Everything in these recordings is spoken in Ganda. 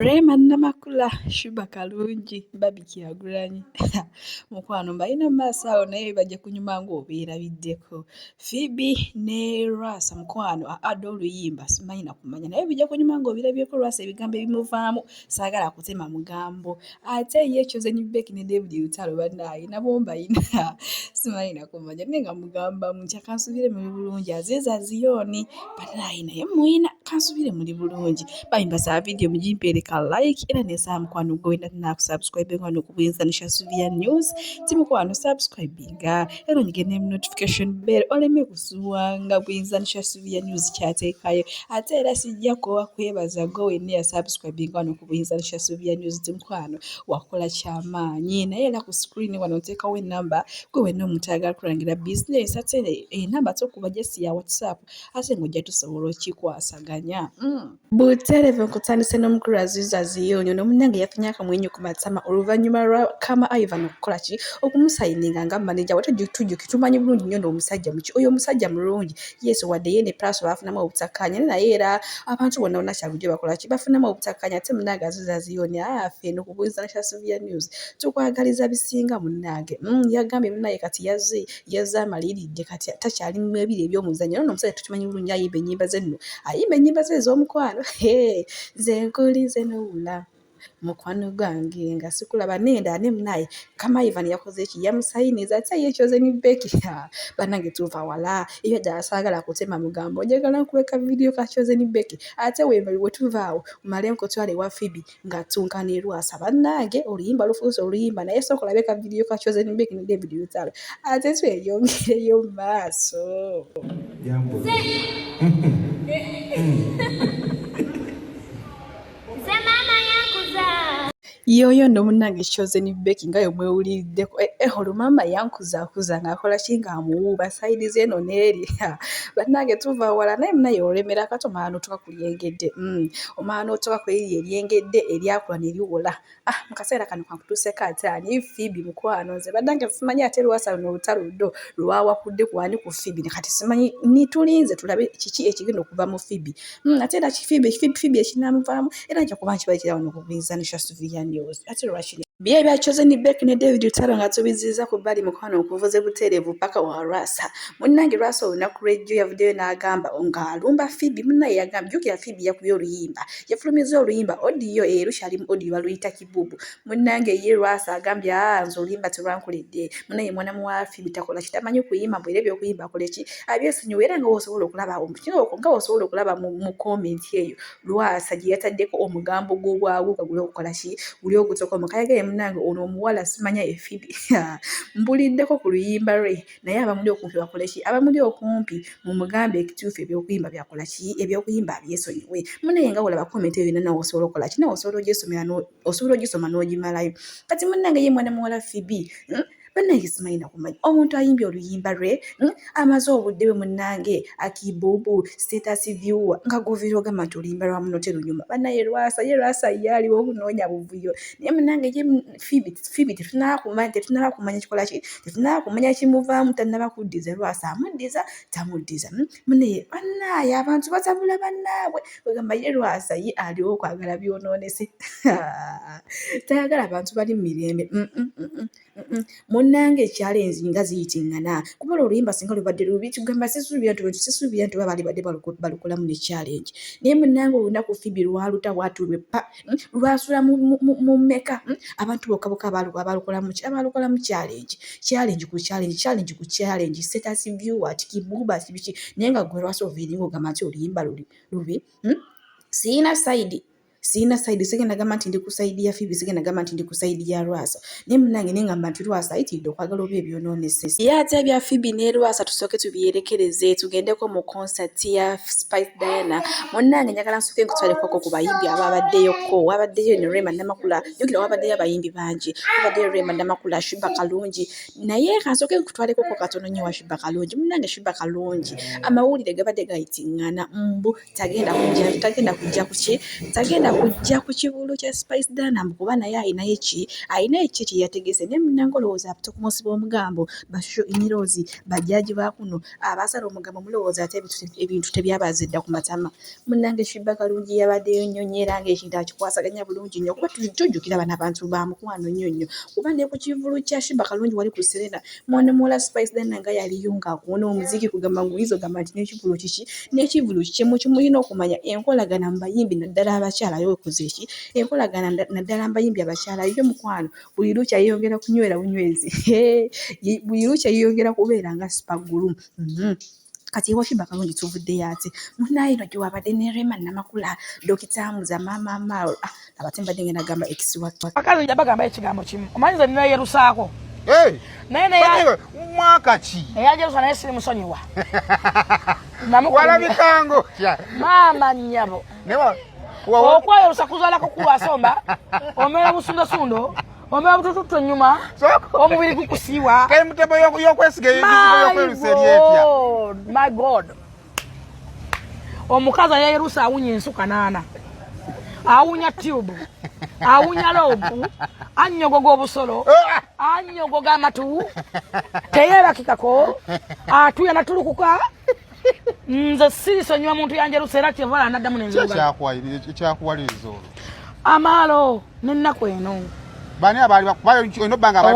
Rema Namakula, Sheebah Karungi, Barbie Kyagulanyi. Mukwano mbalina maaso awo naye bajja kunyuma ng'obeerabiddeko. Phoebe ne Rasa mukwano adda oluyimba simanyi na kumanya naye bijja kunyuma ng'obirabyeko Rasa ebigambo ebimuvaamu saagala kutema mugambo. Ate ye Chosen Beck ne David Lutalo bannaaye nabo mbalina simanyi na kumanya naye nga mugamba mutya kansubire muri bulungi aziza ziyoni bannaaye naye muyina kansubire muri bulungi bayimba saa video mujimpereka like era nesa mukwano gwenda na kusubscribe ngano kubinzanisha Suvia News timukwano subscribinga era ngene notification bell oleme kusuwanga kubinzanisha Suvia News kyatekayo ate era sijja ko kwebaza go wenne ya subscribing ngano kubinzanisha Suvia News timukwano wakola kyamaanyi naye era ku screen wano ntekawo enamba gwe wenna omutaaga kulangira business ate enamba tokuba jesi ya WhatsApp ate ngojja tusobola okikwasaganya butereve nkutandise n'omukulu aziza ziyonyo n'omunnange yafunye akamwenyu ku matama oluvannyuma lwa Kama Ivan okukola ki okumusayininga nga manager watujjuki tumanyi bulungi nnyo n'omusajja muki oyo omusajja mulungi yesu wadde ye ne plus bafunamu obutakkaanya naye era abantu bonna bonna kyabujjo bakola ki bafunamu obutakkaanya ate munnange aziza ziyonyo afe n'okubuuza nasha Suvia News tukwagaliza bisinga munnange yagambye munnange kati yazze amaliridde kati takyali mu ebiri eby'omuzannyo n'omusajja tukimanyi bulungi ayimba ennyimba ze nno ayimba ennyimba ze ez'omukwano nze nkulize n'owula mukwano gwange nga sikulaba nenda ne munaye Kama Ivan yakoze ki yamusayiniza ate ye Chosen Beck bannange tuva wala iyo ddala saagala kutema mugambo njagala nkuweka video ka Chosen Beck ate we tuvaawo male nkotwale wa Phoebe nga tunkana Rwasa bannange oluyimba lufuuse oluyimba naye sooka olabeka video ka Chosen Beck ne David Lutalo ate tweyongereyo mu maaso yoyo ndo munnange Chosen Beck nga yo mwewuliddeko olumama yankuzakuza ng'akola ki ng'amuwuuba sayidi zeno n'eri bannange tuva wala naye munaye olemera kati omwana n'otoka ku lyengedde omwana n'otoka ku eri eryengedde eryakula ne liwola mu kaseera kano kankutuuseko ate ani Phoebe mukwano nze bannange simanyi ate Lwasa luno olutalo luddo lwawakudde ku ani ku Phoebe ne kati simanyi nitulinze tulabe kiki ekigenda okuva mu Phoebe ate era Phoebe ekinamuvaamu era nja kuba nkibakirawo n'okubinzanisha Suvia News ate lwaki bye bya Chosen Beck ne David Lutalo nga tubiziza ku bbali mukwano okuvuze butereevu paka wa Rasa munnange Rasa olunaku lw'ejjo yavuddeyo n'agamba ng'alumba Phoebe munnaye yagamba jjukira Phoebe yakubye oluyimba yafulumiza oluyimba odiyo lukyalimu odiyo baluyita kibubu munnange ye Rasa agambye nze oluyimba terwankoledde munnaye mwana muwala Phoebe takola kitamanyi kuyimba mbwera ebyokuyimba akole ki abyesunyiwe era nga wosobola okulaba nga wosobola okulaba mu comment eyo Rwasa gye yataddeko omugambo gw'obwaguka guli okukola ki guli ogutokoma kayagaye munnange ono omuwala simanya ye Phoebe mbuliddeko ku luyimba lwe naye abamuli okumpi bakole ki abamuli okumpi mu mugambe ekituufu ebyokuyimba byakola ki ebyokuyimba abyesonyiwe munnaye nga wolaba comment eyo yonna nawe osobola okukola ki nawe osobola ogisoma n'ogimalayo kati munnange ye mwana muwala Phoebe bannange simanyi na kumanya omuntu ayimbye oluyimba lwe amaze obudde bwe munnange akibubu status viewer nga govero gamba nti oluyimba lwa muno terunyuma bannaye Rwasa yaaliwo okunoonya buvuyo naye munnange ye Phoebe tetunaba kumanya kikola ki tetunaba kumanya kimuvaamu tannaba kuddiza Rwasa amuddiza tamuddiza munnaye bannaye abantu batabula bannaabwe wegamba ye Rwasa ye aliwo okwagala byonoonese tayagala abantu bali mu mirembe munnange challenge nga ziyitingana kubala oluyimba singa lubadde lubi tugamba sisuubira nti baba badde balukolamu ne challenge naye munnange olunaku Phoebe lwaluta bwatulwe lwasula mu mmeka abantu bokka abalukola mu challenge ku challenge status viewer tikibuba kibiki naye nga gwe Lwasa oviringa ogamba nti oluyimba lubi Sina side sigenda gamba nti ndi ku side ya Phoebe sigenda gamba nti ndi ku side ya Rwasa ne munnange nengamba nti Rwasa ayitidde okwagala oba ebyonoonese ate bya Phoebe ne Rwasa tusooke tubiyerekereze tugendeko mu concert ya Spice Diana munnange njagala nsooke nkutwaleko ku bayimbi ababaddeyoko wabaddeyo ne Rema Namakula jjukira wabaddeyo abayimbi bangi wabaddeyo Rema Namakula Sheebah Karungi naye kansooke nkutwaleko katono nnyo wa Sheebah Karungi munnange Sheebah Karungi amawulire gabadde gayitingana tagenda kujja kuki tagenda kujja ku kibulu kya Spice Dynam kuba naye ayinayo kye yategese ne munnange olowooza tukumusiba omugambo basho emirozi bajjaji bakuno abasala omugambo mulowooza ate ebintu tebyabaze dda ku matama munnange Sheebah Karungi yabadde yonnyonnyera ng'ekintu akikwasaganya bulungi nnyo kuba tujjukira bano abantu ba mukwano nnyo kuba ne ku kivulu kya Sheebah Karungi wali ku Serena mwana Spice Dynam nga yaliyo ng'akuwona omuziki kugamba nguyizo gamba nti n'ekivulu kiki n'ekivulu kimulina okumanya enkolagana mu bayimbi naddala abakyala yokoze eki enkolagana naddala mu bayimbi abakyala yo mukwano buli lukya yeyongera kunywera bunywezi buli lukya yeyongera kubeera nga sipagulu kati ewa Sheebah Karungi tuvuddeyo ati munaye no gye wabadde ne Rema Namakula Dokita Muza mama Mao abatembadde ngenda gamba ekisiwa akazi bagamba ekigambo kimu omanyiza nina yerusaako naye mwaka ki eyajerusa naye siri musonyiwa walabikango mama nnyabo okwayerusa kuzaalako kulwasomba omera busundasundo omera butututu ennyuma omubiri gukusiiwa mutebo y'okwesiga y'okwerusa eryepya my god omukazi yayerusa awunya ensuka 8 awunya tube awunya lobu anyogoga obusolo anyogoga amatu teyebakikako atuya natulukuka nze sirisonyiwa muntu yanjerusa era kyevala naddamu ekyakuwaliriza olwo amaalo n'ennaku eno bani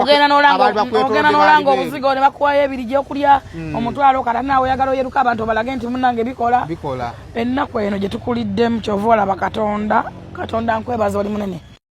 ogenda n'olanga obuzigo ne bakuwayo ebiri gy'okulya omutwalo kata naawe oyagala oyeruka abantu balage nti munnange bikola ennaku eno gye tukuliddemu kyova olaba katonda nkwebaza oli munene